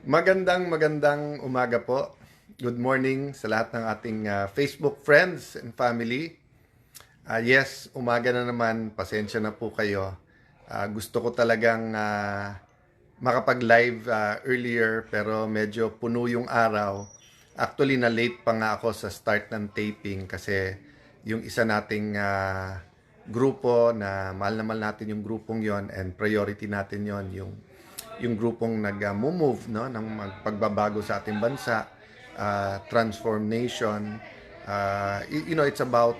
Magandang umaga po. Good morning sa lahat ng ating Facebook friends and family. Yes, umaga na naman. Pasensya na po kayo. Gusto ko talagang makapag-live earlier pero medyo puno yung araw. Actually, na-late pa nga ako sa start ng taping kasi yung isa nating grupo na mahal natin yung grupong yon and priority natin yon yung grupong nag-move no ng pagbabago sa ating bansa, transformation. It's about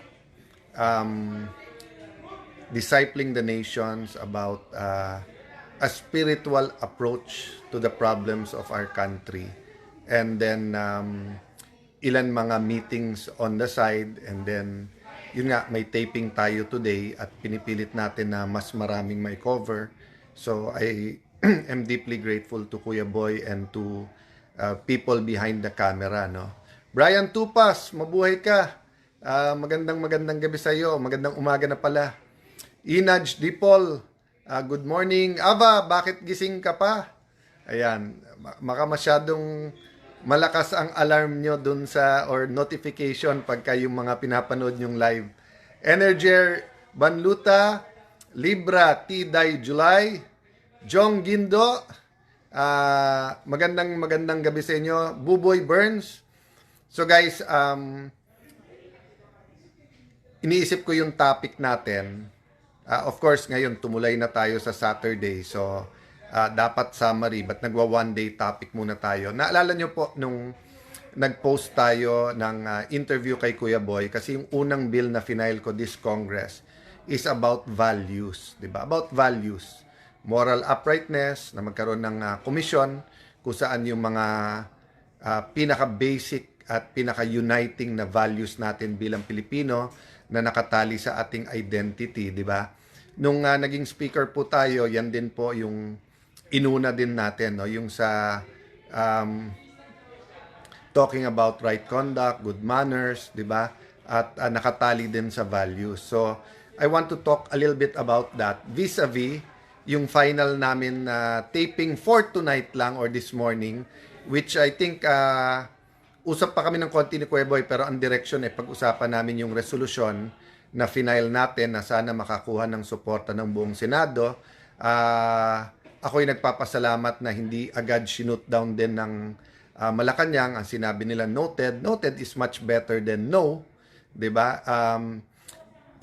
discipling the nations, about a spiritual approach to the problems of our country, and then ilan mga meetings on the side, and then yun nga, may taping tayo today at pinipilit natin na mas maraming may cover. So I am deeply grateful to Kuya Boy and to people behind the camera, no. Brian Tupas, mabuhay ka. Magandang gabi sa iyo. Magandang umaga na pala. Inaj Dipol, good morning. Ava, bakit gising ka pa? Ayan, maka masyadong malakas ang alarm nyo dun sa or notification pagka yung mga pinapanood yung live. Energer Banluta, Libra Tiday July, Jong Gindo, magandang gabi sa inyo. Buboy Burns. So guys, iniisip ko yung topic natin. Of course, ngayon tumulay na tayo sa Saturday. So, dapat summary, but nagwa one day topic muna tayo. Naalala nyo po nung nag-post tayo ng interview kay Kuya Boy kasi yung unang bill na final ko this Congress is about values, 'di ba? About values. Moral uprightness, na magkaroon ng komisyon kung saan yung mga pinaka-basic at pinaka-uniting na values natin bilang Pilipino na nakatali sa ating identity, di ba? Nung naging speaker po tayo, yan din po yung inuna din natin, no? Yung sa talking about right conduct, good manners, di ba? At nakatali din sa values. So, I want to talk a little bit about that vis-a-vis yung final namin taping for tonight lang or this morning, which I think usap pa kami ng konti ni Kuya Boy, pero ang direction pag-usapan namin yung resolution na final natin na sana makakuha ng suporta ng buong Senado. Ako'y nagpapasalamat na hindi agad sinut down din ng Malacanang. Ang sinabi nila noted is much better than no, 'di ba?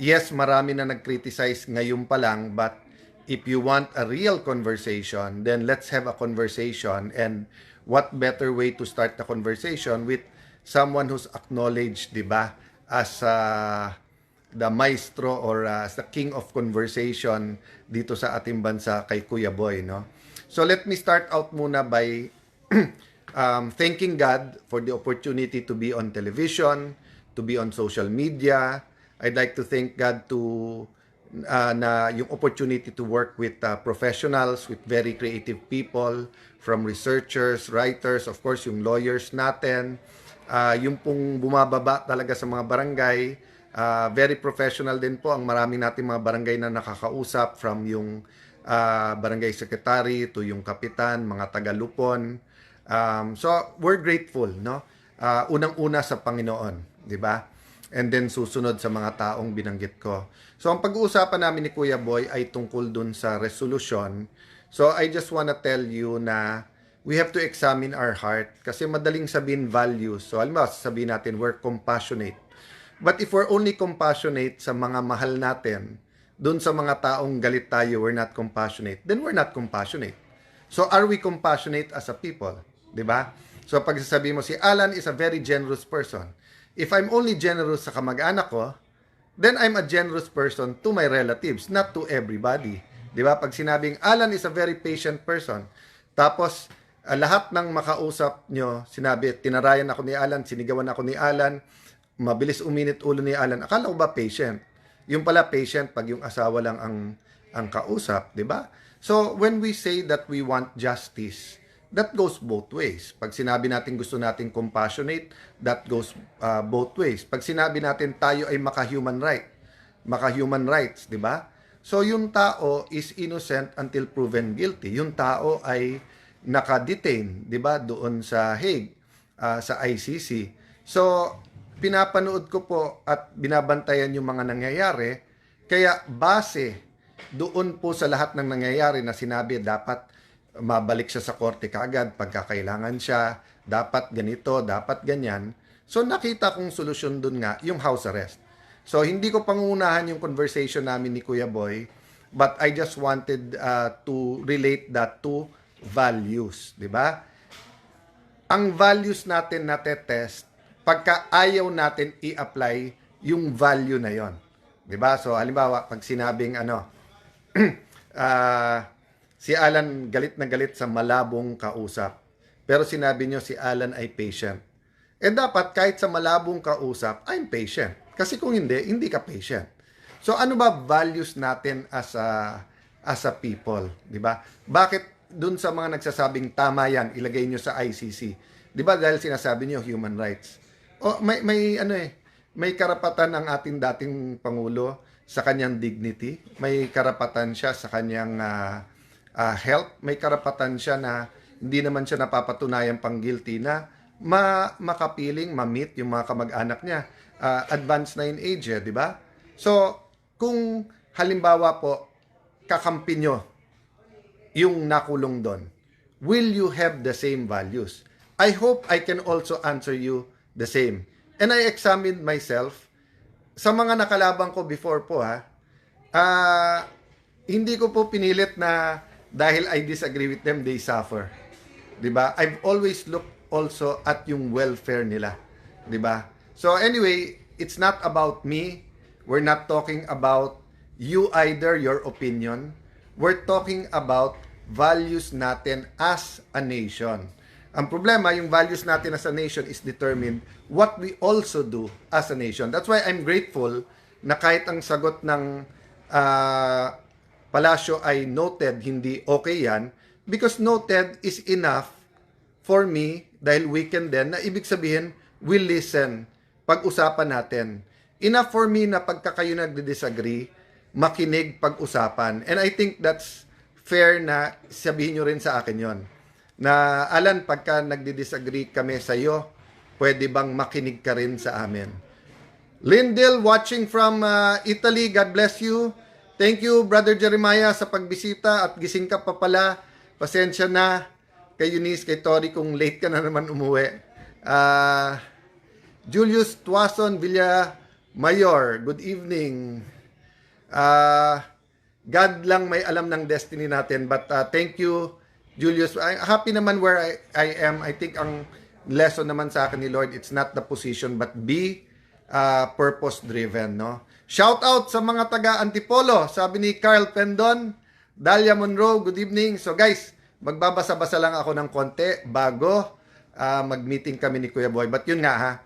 Yes, marami na nag-criticize ngayon pa lang, but if you want a real conversation, then let's have a conversation. And what better way to start the conversation with someone who's acknowledged, di ba, as the maestro or as the king of conversation dito sa ating bansa, kay Kuya Boy, no? So let me start out muna by thanking God for the opportunity to be on television, to be on social media. I'd like to thank God na yung opportunity to work with professionals, with very creative people, from researchers, writers, of course, yung lawyers natin, yung pong bumababa talaga sa mga barangay, very professional din po ang marami nating mga barangay na nakakausap, from yung barangay secretary to yung kapitan, mga taga-Lupon. So, we're grateful, no? Unang-una sa Panginoon, di ba? And then susunod sa mga taong binanggit ko. So ang pag-uusapan namin ni Kuya Boy ay tungkol dun sa resolution. So I just wanna tell you na we have to examine our heart kasi madaling sabihin values. So alam mo, sabihin natin we're compassionate. But if we're only compassionate sa mga mahal natin, dun sa mga taong galit tayo, we're not compassionate, then we're not compassionate. So are we compassionate as a people? 'Di ba? So pag sasabihin mo si Alan is a very generous person. If I'm only generous sa kamag-anak ko, then I'm a generous person to my relatives, not to everybody. Di ba? Pag sinabing Alan is a very patient person, tapos lahat ng makausap nyo, sinabi, tinarayan ako ni Alan, sinigawan ako ni Alan, mabilis uminit ulo ni Alan, akala ko ba patient? Yung pala patient pag yung asawa lang ang kausap, di ba? So, when we say that we want justice, that goes both ways. Pag sinabi natin gusto natin compassionate, that goes both ways. Pag sinabi natin tayo ay maka-human rights, di ba? So yung tao is innocent until proven guilty. Yung tao ay naka-detain, 'di ba, doon sa Hague, sa ICC. So, pinapanood ko po at binabantayan yung mga nangyayari. Kaya base doon po sa lahat ng nangyayari na sinabi dapat mabalik siya sa korte kaagad pagkakailangan siya, dapat ganito, dapat ganyan. So nakita kong solusyon doon nga yung house arrest. So hindi ko pangunahan yung conversation namin ni Kuya Boy, but I just wanted to relate that to values, di ba? Ang values natin na test pagka ayaw natin i-apply yung value na yon. 'Di ba? So halimbawa, pag sinabing si Alan galit na galit sa malabong kausap. Pero sinabi nyo si Alan ay patient. Eh dapat kahit sa malabong kausap, I'm patient. Kasi kung hindi, hindi ka patient. So ano ba values natin as a people, 'di ba? Bakit dun sa mga nagsasabing tama yan, ilagay nyo sa ICC? 'Di ba dahil sinasabi nyo human rights? O may karapatan ang ating dating pangulo sa kanyang dignity, may karapatan siya sa kanyang health, may karapatan siya na hindi naman siya napapatunayan pang guilty na makapiling, ma-meet yung mga kamag-anak niya. Advanced na in age, di ba? So, kung halimbawa po, kakampi nyo yung nakulong doon, will you have the same values? I hope I can also answer you the same. And I examined myself sa mga nakalabang ko before po hindi ko po pinilit na dahil I disagree with them, they suffer. 'Di ba? I've always looked also at yung welfare nila. 'Di ba? So anyway, it's not about me. We're not talking about you either, your opinion. We're talking about values natin as a nation. Ang problema, yung values natin as a nation is determined what we also do as a nation. That's why I'm grateful na kahit ang sagot ng Palacio ay noted, hindi okay yan, because noted is enough for me, dahil weekend din, na ibig sabihin, we listen, pag-usapan natin. Enough for me na pagka kayo nagdi-disagree, makinig pag-usapan. And I think that's fair na sabihin nyo rin sa akin yon. Na, Alan, pagka nagdi-disagree kami sa iyo, pwede bang makinig ka rin sa amin? Lindell, watching from Italy, God bless you. Thank you, Brother Jeremiah, sa pagbisita at gising ka pa pala. Pasensya na kay Eunice, kay Tori, kung late ka na naman umuwi. Julius Tuason Villamayor, good evening. God lang may alam ng destiny natin, but thank you, Julius. I'm happy naman where I am. I think ang lesson naman sa akin ni Lord, it's not the position, but be purpose-driven, no? Shout out sa mga taga-Antipolo, sabi ni Carl Pendon, Dalia Monroe, good evening. So guys, magbabasa-basa lang ako ng konti bago mag-meeting kami ni Kuya Boy. But yun nga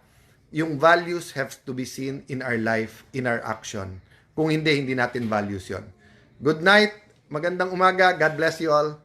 yung values have to be seen in our life, in our action. Kung hindi natin values yon. Good night, magandang umaga, God bless you all.